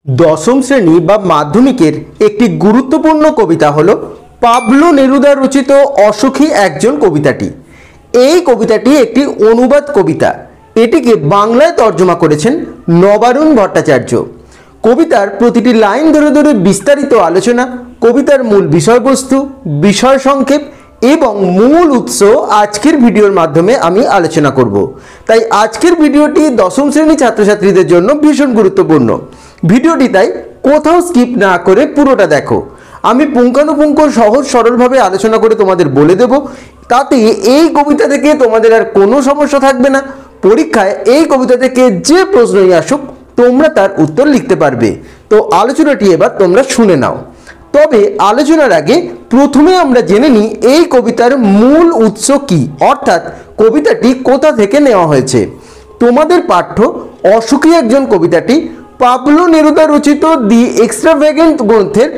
দশম শ্রেণী বা মাধ্যমিকের একটি গুরুত্বপূর্ণ কবিতা হলো পাবলো নেরুদা রচিত অসুখী একজন কবিতাটি। এই কবিতাটি একটি অনুবাদ কবিতা। এটিকে বাংলায় তর্জমা করেছেন নবারুণ ভট্টাচার্য। কবিতার প্রতিটি লাইন ধরে ধরে বিস্তারিত আলোচনা, কবিতার মূল বিষয়বস্তু, বিষয় সংক্ষেপ এবং মূল উৎস আজকের ভিডিওর মাধ্যমে আমি আলোচনা করব। তাই আজকের ভিডিওটি দশম শ্রেণী ছাত্রছাত্রীদের জন্য ভীষণ গুরুত্বপূর্ণ। ভিডিওটি তাই কোথাও স্কিপ না করে পুরোটা দেখো। আমি পুঙ্খানুপুঙ্খ সহজ সরলভাবে আলোচনা করে তোমাদের বলে দেব, তাতে এই কবিতা থেকে তোমাদের আর কোনো সমস্যা থাকবে না। পরীক্ষায় এই কবিতা থেকে যে প্রশ্নই আসুক তোমরা তার উত্তর লিখতে পারবে। তো আলোচনাটি এবার তোমরা শুনে নাও। তবে আলোচনার আগে প্রথমে আমরা জেনে নিই এই কবিতার মূল উৎস কি, অর্থাৎ কবিতাটি কোথা থেকে নেওয়া হয়েছে। তোমাদের পাঠ্য অসুখী একজন কবিতাটি পাবলো নেরুদা রচিত দি এক্সট্রাভ্যাগেন্ট গ্রন্থের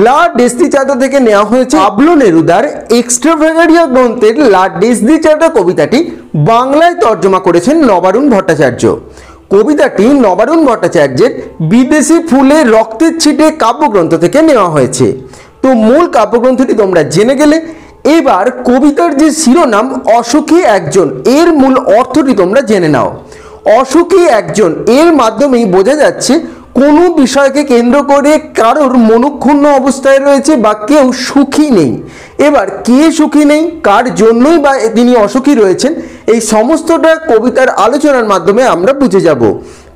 লা ডেসদিচাটা থেকে নেওয়া হয়েছে। পাবলো নেরুদার এক্সট্রাভ্যাগান্টিয়া গ্রন্থের লা ডেসদিচাটা কবিতাটি বাংলায় তর্জমা করেছেন নবারুণ ভট্টাচার্য। কবিতাটি নবারুণ ভট্টাচার্যের বিদেশি ফুলে রক্তের ছিটে কাব্যগ্রন্থ থেকে নেওয়া হয়েছে। তো মূল কাব্যগ্রন্থটি তোমরা জেনে গেলে, এবার কবিতার যে শিরোনাম অসুখী একজন, এর মূল অর্থটি তোমরা জেনে নাও। অসুখী একজন এর মাধ্যমেই বোঝা যাচ্ছে কোনো বিষয়কে কেন্দ্র করে কারোর মনক্ষুণ্ণ অবস্থায় রয়েছে বা কেউ সুখী নেই। এবার কে সুখী নেই, কার জন্যই বা তিনি অসুখী রয়েছেন, এই সমস্তটা কবিতার আলোচনার মাধ্যমে আমরা বুঝে যাব।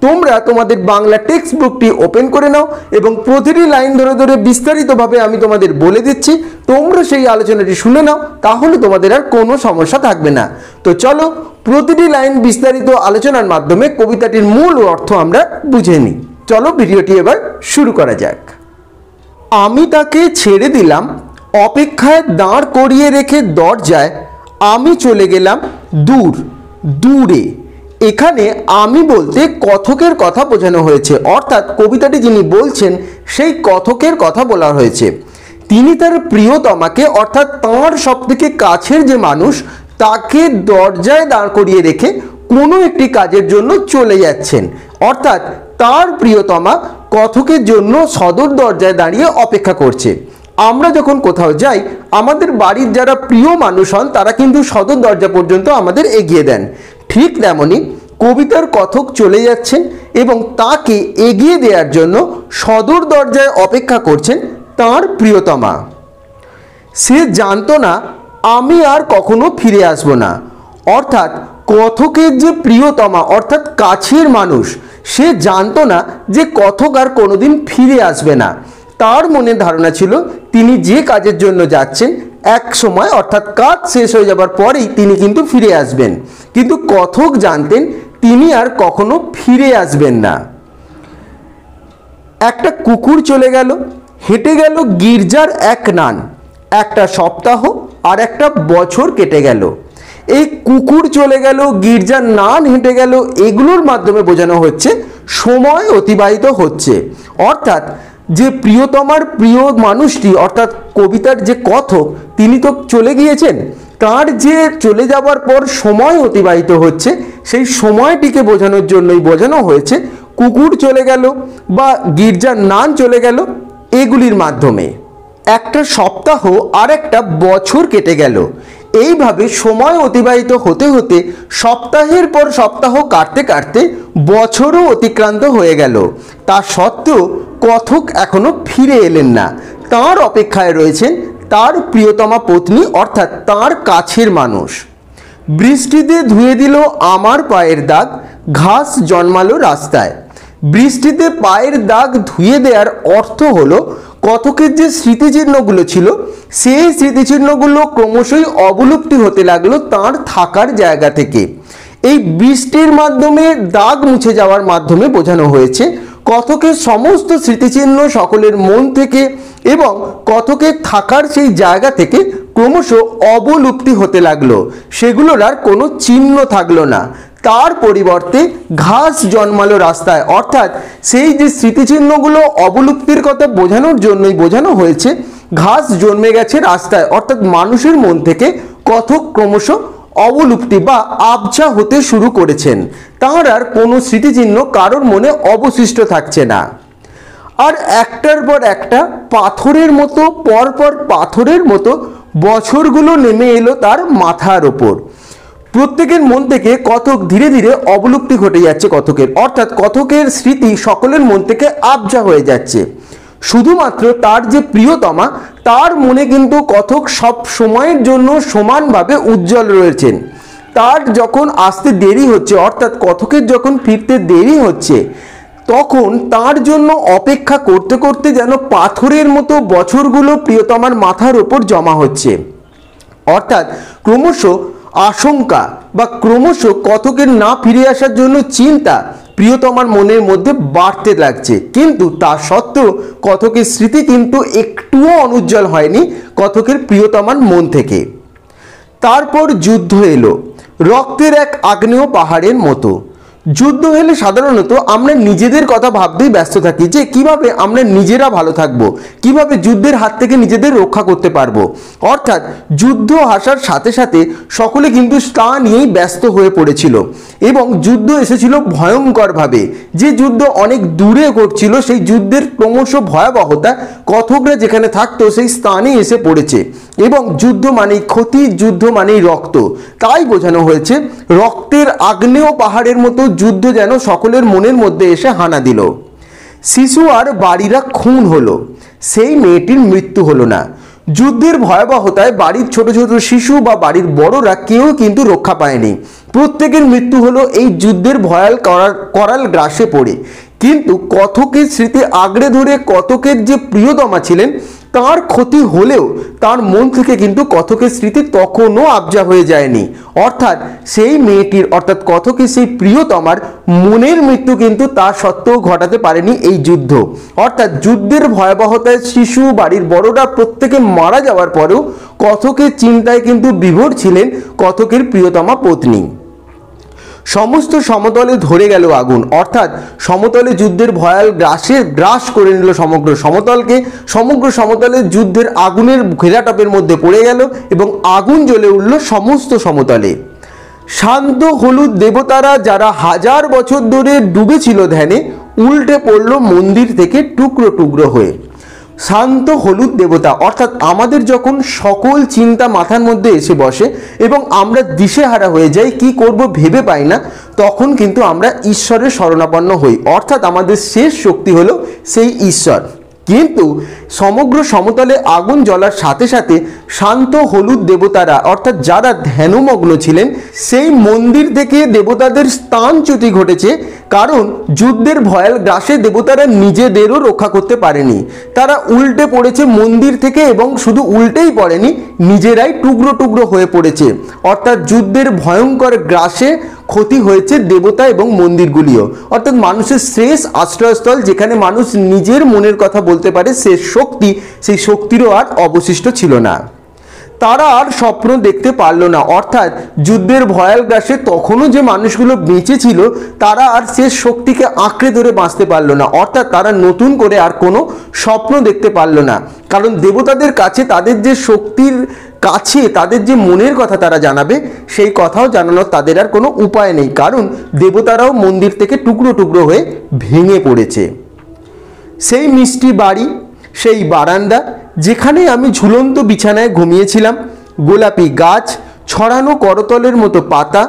তোমরা তোমাদের বাংলা টেক্সট বুকটি ওপেন করে নাও এবং প্রতিটি লাইন ধরে ধরে বিস্তারিতভাবে আমি তোমাদের বলে দিচ্ছি, তোমরা সেই আলোচনাটি শুনে নাও, তাহলে তোমাদের আর কোনো সমস্যা থাকবে না। তো চলো প্রতিটি লাইন বিস্তারিত আলোচনার মাধ্যমে কবিতাটির মূল অর্থ আমরা বুঝে নিই। চলো ভিডিওটি এবার শুরু করা যাক। আমি তাকে ছেড়ে দিলাম, অপেক্ষায় দাঁড় করিয়ে রেখে দরজায় আমি চলে গেলাম দূর দূরে। এখানে আমি বলতে কথকের কথা বোঝানো হয়েছে, অর্থাৎ কবিতাটি যিনি বলছেন সেই কথকের কথা বলা হয়েছে। তিনি তার প্রিয়তমাকে, অর্থাৎ তাঁর সবথেকে কাছের যে মানুষ, তাকে দরজায় দাঁড় করিয়ে রেখে কোনো একটি কাজের জন্য চলে যাচ্ছেন। অর্থাৎ তার প্রিয়তমা কথকের জন্য সদর দরজায় দাঁড়িয়ে অপেক্ষা করছে। আমরা যখন কোথাও যাই, আমাদের বাড়ির যারা প্রিয় মানুষ হন তারা কিন্তু সদর দরজা পর্যন্ত আমাদের এগিয়ে দেন। ঠিক তেমনি কবিতার কথক চলে যাচ্ছেন এবং তাকে এগিয়ে দেওয়ার জন্য সদর দরজায় অপেক্ষা করছেন তার প্রিয়তমা। সে জানতো না আমি আর কখনো ফিরে আসব না। অর্থাৎ কথকের যে প্রিয়তমা, অর্থাৎ কাছের মানুষ, সে জানতো না যে কথক আর কোনোদিন ফিরে আসবে না। তার মনে ধারণা ছিল তিনি যে কাজের জন্য যাচ্ছেন এক সময়, অর্থাৎ কাজ শেষ হয়ে যাবার পরেই তিনি কিন্তু ফিরে আসবেন। কিন্তু কথক জানতেন তিনি আর কখনো ফিরে আসবেন না। একটা কুকুর চলে গেল, হেঁটে গেল গির্জার এক নান, একটা সপ্তাহ আর একটা বছর কেটে গেল। এই কুকুর চলে গেল, গির্জার নান হেঁটে গেল, এগুলোর মাধ্যমে বোঝানো হচ্ছে সময় অতিবাহিত হচ্ছে। অর্থাৎ যে প্রিয়তমার প্রিয় মানুষটি, অর্থাৎ কবিতার যে কথক, তিনি তো চলে গিয়েছেন, তার যে চলে যাওয়ার পর সময় অতিবাহিত হচ্ছে, সেই সময়টিকে বোঝানোর জন্যই বোঝানো হয়েছে কুকুর চলে গেল বা গির্জার নান চলে গেল, এগুলির মাধ্যমে। একটা সপ্তাহ আর একটা বছর কেটে গেল। এইভাবে সময় অতিবাহিত হতে হতে সপ্তাহের পর সপ্তাহ কাটতে কাটতে বছরও অতিক্রান্ত হয়ে গেল। তা সত্ত্বেও কথক এখনো ফিরে এলেন না। তার অপেক্ষায় রয়েছেন তার প্রিয়তমা পত্নী, অর্থাৎ তার কাছের মানুষ। বৃষ্টিতে ধুয়ে দিল আমার পায়ের দাগ, ঘাস জন্মালো রাস্তায়। বৃষ্টিতে পায়ের দাগ ধুয়ে দেওয়ার অর্থ হলো কথকের যে স্মৃতিচিহ্নগুলো ছিল, সেই স্মৃতিচিহ্নগুলো ক্রমশই অবলুপ্তি হতে লাগলো তার থাকার জায়গা থেকে। এই বৃষ্টির মাধ্যমে দাগ মুছে যাওয়ার মাধ্যমে বোঝানো হয়েছে কথকের সমস্ত স্মৃতিচিহ্ন সকলের মন থেকে এবং কথকের থাকার সেই জায়গা থেকে ক্রমশ অবলুপ্তি হতে লাগলো। সেগুলোর আর কোনো চিহ্ন থাকলো না। তার পরিবর্তে ঘাস জন্মালো রাস্তায়, অর্থাৎ সেই যে স্মৃতিচিহ্নগুলো অবলুপ্তির কথা বোঝানোর জন্যই বোঝানো হয়েছে ঘাস জন্মে গেছে রাস্তায়। অর্থাৎ মানুষের মন থেকে কথক ক্রমশ অবলুপ্তি বা আবছা হতে শুরু করেছেন। তার আর কোনো স্মৃতিচিহ্ন কারোর মনে অবশিষ্ট থাকছে না। আর একটার পর একটা পাথরের মতো পরপর পাথরের মতো বছরগুলো নেমে এলো তার মাথার ওপর। প্রত্যেকের মন থেকে কথক ধীরে ধীরে অবলুপ্তি ঘটে যাচ্ছে কথকের, অর্থাৎ কথকের স্মৃতি সকলের মন থেকে আবজা হয়ে যাচ্ছে। শুধুমাত্র তার যে প্রিয়তমা তার মনে কিন্তু কথক সব সময়ের জন্য সমানভাবে উজ্জ্বল রয়েছেন। তার যখন আসতে দেরি হচ্ছে, অর্থাৎ কথকের যখন ফিরতে দেরি হচ্ছে, তখন তার জন্য অপেক্ষা করতে করতে যেন পাথরের মতো বছরগুলো প্রিয়তমার মাথার ওপর জমা হচ্ছে। অর্থাৎ ক্রমশ আশঙ্কা বা ক্রমশ কথকের না ফিরে আসার জন্য চিন্তা প্রিয়তমার মনের মধ্যে বাড়তে লাগছে। কিন্তু তা সত্ত্বেও কথকের স্মৃতি কিন্তু একটুও অনুজ্জ্বল হয়নি কথকের প্রিয়তমার মন থেকে। তারপর যুদ্ধ এলো, রক্তের এক আগ্নেয় পাহাড়ের মতো। যুদ্ধ হলে সাধারণত আমরা নিজেদের কথা ভাবতেই ব্যস্ত থাকি যে কিভাবে আমরা নিজেরা ভালো থাকবো, কিভাবে যুদ্ধের হাত থেকে নিজেদের রক্ষা করতে পারবো। অর্থাৎ যুদ্ধ আসার সাথে সাথে সকলে কিন্তু তা নিয়েই ব্যস্ত হয়ে পড়েছিল এবং যুদ্ধ এসেছিল ভয়ঙ্করভাবে। যে যুদ্ধ অনেক দূরে ঘটছিল সেই যুদ্ধের ক্রমশ ভয়াবহতা কথকরা যেখানে থাকতো সেই স্থানে এসে পড়েছে এবং যুদ্ধ মানেই ক্ষতি, যুদ্ধ মানেই রক্ত। তাই বোঝানো হয়েছে রক্তের আগ্নেয় পাহাড়ের মতো যুদ্ধ যেন সকলের মনের মধ্যে এসে হানা দিল। শিশু আর বাড়িরা খুন হলো, সেই মেয়েটির মৃত্যু হলো না। যুদ্ধের ভয়াবহতায় বাড়ির ছোট ছোট শিশু বা বাড়ির বড়রা কেউ কিন্তু রক্ষা পায়নি। প্রত্যেকের মৃত্যু হলো এই যুদ্ধের ভয়াল করাল গ্রাসে পড়ে। কিন্তু কথকের স্মৃতি আঁকড়ে ধরে কথকের যে প্রিয়তমা ছিলেন তার ক্ষতি হলেও তার মন থেকে কিন্তু কথকের স্মৃতি তখনও আবজা হয়ে যায়নি। অর্থাৎ সেই মেয়েটির অর্থাৎ কথকের সেই প্রিয়তমার মনের মৃত্যু কিন্তু তা সত্ত্বেও ঘটাতে পারেনি এই যুদ্ধ। অর্থাৎ যুদ্ধের ভয়াবহতায় শিশু, বাড়ির বড়রা প্রত্যেকে মারা যাওয়ার পরেও কথকের চিন্তায় কিন্তু বিভোর ছিলেন কথকের প্রিয়তমা পত্নী। সমস্ত সমতলে ধরে গেল আগুন, অর্থাৎ সমতলে যুদ্ধের ভয়াল গ্রাস করে নিল সমগ্র সমতলকে। সমগ্র সমতলে যুদ্ধের আগুনের ঘেরাটপের মধ্যে পড়ে গেল এবং আগুন জ্বলে উঠল সমস্ত সমতলে। শান্ত হলুদ দেবতারা যারা হাজার বছর ধরে ডুবেছিল ধ্যানে, উল্টে পড়ল মন্দির থেকে টুকরো টুকরো হয়ে। শান্ত হলুদ দেবতা অর্থাৎ আমাদের যখন সকল চিন্তা মাথার মধ্যে এসে বসে এবং আমরা দিশেহারা হয়ে যাই, কি করব ভেবে পাই না, তখন কিন্তু আমরা ঈশ্বরের শরণাপন্ন হই। অর্থাৎ আমাদের শেষ শক্তি হলো সেই ঈশ্বর। কিন্তু সমগ্র সমতলে আগুন জ্বলার সাথে সাথে শান্ত হলুদ দেবতারা অর্থাৎ যারা ধ্যানমগ্ন ছিলেন সেই মন্দির থেকে দেবতাদের স্থানচ্যুতি ঘটেছে। কারণ যুদ্ধের ভয়াল গ্রাসে দেবতারা নিজেদেরও রক্ষা করতে পারেনি, তারা উল্টে পড়েছে মন্দির থেকে এবং শুধু উল্টেই পড়েনি, নিজেরাই টুকরো টুকরো হয়ে পড়েছে। অর্থাৎ যুদ্ধের ভয়ঙ্কর গ্রাসে ক্ষতি হয়েছে দেবতা এবং মন্দিরগুলিও। অর্থাৎ মানুষের শেষ আশ্রয়স্থল যেখানে মানুষ নিজের মনের কথা বলতে পারে, শেষ শক্তি, সেই শক্তিরও আর অবশিষ্ট ছিল না। তারা আর স্বপ্ন দেখতে পারল না। অর্থাৎ যুদ্ধের ভয়াল গ্রাসে তখনও যে মানুষগুলো বেঁচে ছিল তারা আর শেষ শক্তিকে আঁকড়ে ধরে বাঁচতে পারলো না। অর্থাৎ তারা নতুন করে আর কোনো স্বপ্ন দেখতে পারলো না। কারণ দেবতাদের কাছে তাদের যে শক্তির কাছে তাদের যে মনের কথা তারা জানাবে, সেই কথাও জানানোর তাদের আর কোনো উপায় নেই। কারণ দেবতারাও মন্দির থেকে টুকরো টুকরো হয়ে ভেঙে পড়েছে। সেই মিষ্টি বাড়ি, সেই বারান্দা যেখানে আমি ঝুলন্ত বিছানায় ঘুমিয়েছিলাম, গোলাপি গাছ, ছড়ানো করতলের মতো পাতা,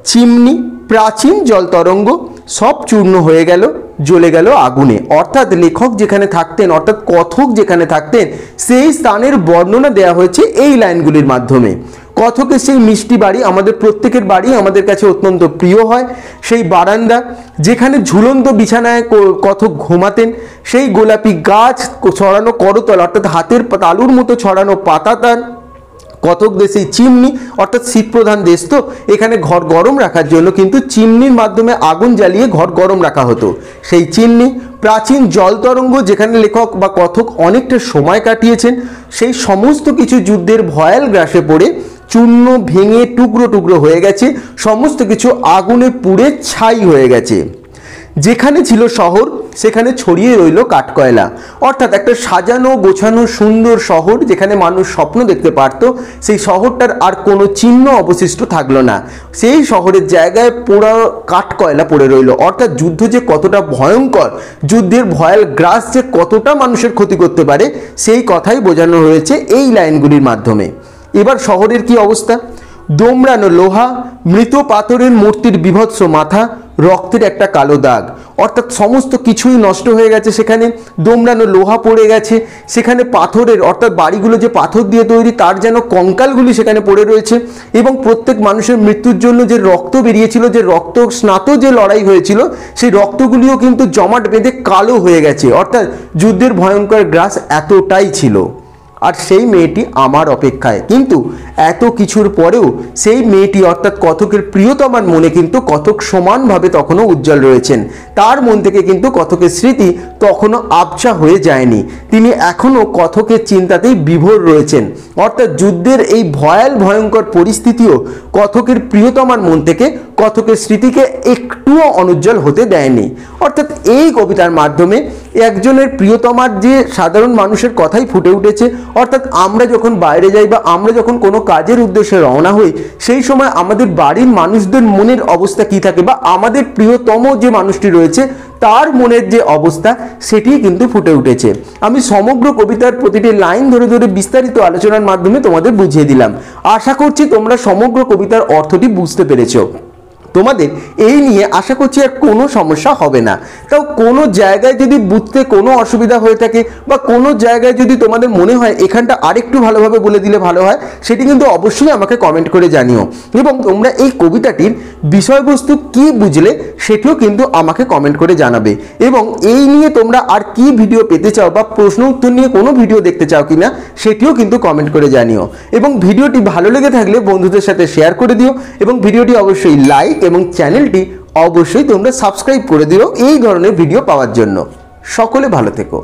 চিমনি, প্রাচীন জল তরঙ্গ সব চূর্ণ হয়ে গেল, জ্বলে গেল আগুনে। অর্থাৎ লেখক যেখানে থাকতেন, অর্থাৎ কথক যেখানে থাকতেন, সেই স্থানের বর্ণনা দেওয়া হয়েছে এই লাইনগুলির মাধ্যমে। কথকের সেই মিষ্টি বাড়ি আমাদের প্রত্যেকের বাড়ি আমাদের কাছে অত্যন্ত প্রিয় হয়। সেই বারান্দা যেখানে ঝুলন্ত বিছানায় কথক ঘুমাতেন, সেই গোলাপি গাছ, ছড়ানো করতল অর্থাৎ হাতের তালুর মতো ছড়ানো পাতা, তার কথক দেশেই চিমনি অর্থাৎ শীতপ্রধান দেশ, তো এখানে ঘর গরম রাখার জন্য কিন্তু চিমনির মাধ্যমে আগুন জ্বালিয়ে ঘর গরম রাখা হতো। সেই চিমনি, প্রাচীন জল তরঙ্গ যেখানে লেখক বা কথক অনেকটা সময় কাটিয়েছেন, সেই সমস্ত কিছু যুদ্ধের ভয়াল গ্রাসে পড়ে চূর্ণ ভেঙে টুকরো টুকরো হয়ে গেছে, সমস্ত কিছু আগুনে পুড়ে ছাই হয়ে গেছে। যেখানে ছিল শহর সেখানে ছড়িয়ে রইল কাঠকয়লা। অর্থাৎ একটা সাজানো গোছানো সুন্দর শহর যেখানে মানুষ স্বপ্ন দেখতে পারত, সেই শহরটার আর কোনো চিহ্ন অবশিষ্ট থাকলো না। সেই শহরের জায়গায় পোড়া কাঠকয়লা পড়ে রইল। অর্থাৎ যুদ্ধ যে কতটা ভয়ঙ্কর, যুদ্ধের ভয়াল গ্রাস যে কতটা মানুষের ক্ষতি করতে পারে, সেই কথাই বোঝানো হয়েছে এই লাইনগুলির মাধ্যমে। এবার শহরের কি অবস্থা? দোমড়ানো লোহা, মৃত পাথরের মূর্তির বিভৎস মাথা, রক্তের একটা কালো দাগ। অর্থাৎ সমস্ত কিছুই নষ্ট হয়ে গেছে। সেখানে দোমড়ানো লোহা পড়ে গেছে, সেখানে পাথরের অর্থাৎ বাড়িগুলো যে পাথর দিয়ে তৈরি তার যেন কঙ্কালগুলি সেখানে পড়ে রয়েছে, এবং প্রত্যেক মানুষের মৃত্যুর জন্য যে রক্ত বেরিয়েছিল, যে রক্ত স্নাত যে লড়াই হয়েছিল, সেই রক্তগুলিও কিন্তু জমাট বেঁধে কালো হয়ে গেছে। অর্থাৎ যুদ্ধের ভয়ঙ্কর গ্রাস এতটাই ছিল। আর সেই মেয়েটি আমার অপেক্ষায়। কিন্তু এত কিছুর পরেও সেই মেয়েটি অর্থাৎ কথকের প্রিয়তমার মনে কিন্তু কথক সমানভাবে তখনও উজ্জ্বল রয়েছেন। তার মন থেকে কিন্তু কথকের স্মৃতি তখনও আবছা হয়ে যায়নি। তিনি এখনও কথকের চিন্তাতেই বিভোর রয়েছেন। অর্থাৎ যুদ্ধের এই ভয়ঙ্কর পরিস্থিতিও কথকের প্রিয়তমার মন থেকে কথকের স্মৃতিকে একটুও অনুজ্জ্বল হতে দেয়নি। অর্থাৎ এই কবিতার মাধ্যমে একজনের প্রিয়তমার যে সাধারণ মানুষের কথাই ফুটে উঠেছে। অর্থাৎ আমরা যখন বাইরে যাই বা আমরা যখন কোনো কাজের উদ্দেশ্যে রওনা হই, সেই সময় আমাদের বাড়ির মানুষদের মনের অবস্থা কি থাকে, বা আমাদের প্রিয়তম যে মানুষটি রয়েছে তার মনের যে অবস্থা, সেটি কিন্তু ফুটে উঠেছে। আমি সমগ্র কবিতার প্রতিটি লাইন ধরে ধরে বিস্তারিত আলোচনার মাধ্যমে তোমাদের বুঝিয়ে দিলাম। আশা করছি তোমরা সমগ্র কবিতার অর্থটি বুঝতে পেরেছো। তোমাদের এই নিয়ে আশা করছি আর কোনো সমস্যা হবে না। তাও কোনো জায়গায় যদি বুঝতে কোনো অসুবিধা হয়ে থাকে, বা কোনো জায়গায় যদি তোমাদের মনে হয় এখানটা আরেকটু ভালোভাবে বলে দিলে ভালো হয়, সেটি কিন্তু অবশ্যই আমাকে কমেন্ট করে জানিও। এবং তোমরা এই কবিতাটির বিষয়বস্তু কি বুঝলে সেটিও কিন্তু আমাকে কমেন্ট করে জানাবে। এবং এই নিয়ে তোমরা আর কি ভিডিও পেতে চাও, বা প্রশ্ন উত্তর নিয়ে কোনো ভিডিও দেখতে চাও কিনা সেটিও কিন্তু কমেন্ট করে জানিও। এবং ভিডিওটি ভালো লেগে থাকলে বন্ধুদের সাথে শেয়ার করে দিও, এবং ভিডিওটি অবশ্যই লাইক এবং চ্যানেলটি অবশ্যই তোমরা সাবস্ক্রাইব করে দিও এই ধরনের ভিডিও পাওয়ার জন্য। সকলে ভালো থেকো।